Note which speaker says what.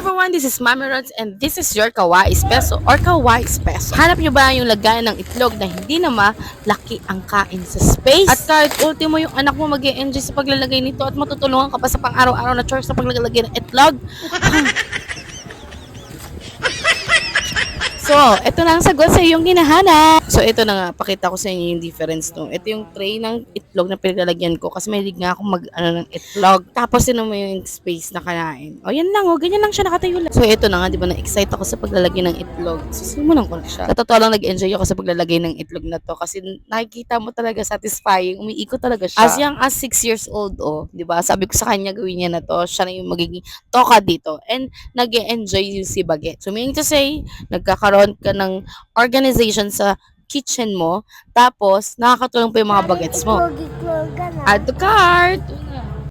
Speaker 1: everyone, this is Mami Rods and this is your Kawais Peso or Kawais Peso. Hanap nyo ba yung lagayan ng itlog na hindi na malaki ang kain sa space? At kahit ultimo yung anak mo mag-e-enjoy sa paglalagay nito at matutulungan ka pa sa pang-araw-araw na chores sa paglalagay ng itlog? So, ito na ang sagot sa iyong hinahanap. So, ito na nga, pakita ko sa inyo yung difference no. Ito yung tray ng itlog na pinaglalagyan ko kasi may nga akong ng itlog. Tapos, yun mo yung space na kanain. O, yan lang, o, ganyan lang siya, nakatayo lang. So, ito na nga, di ba, na-excite ako sa paglalagay ng itlog. So, simulan ko na siya. Sa totoo lang, nag-enjoy ako sa paglalagay ng itlog na to kasi nakikita mo talaga satisfying. Umiikot talaga siya. As young as 6 years old, oh, di ba? Sabi ko sa kanya, gawin niya na to. Siya na yung magiging toka dito. And, nag-enjoy yung si Baget. So, meaning to say, nagkakaroon ka ng organization sa kitchen mo, tapos nakakatulong pa yung mga bagets mo. Add to cart!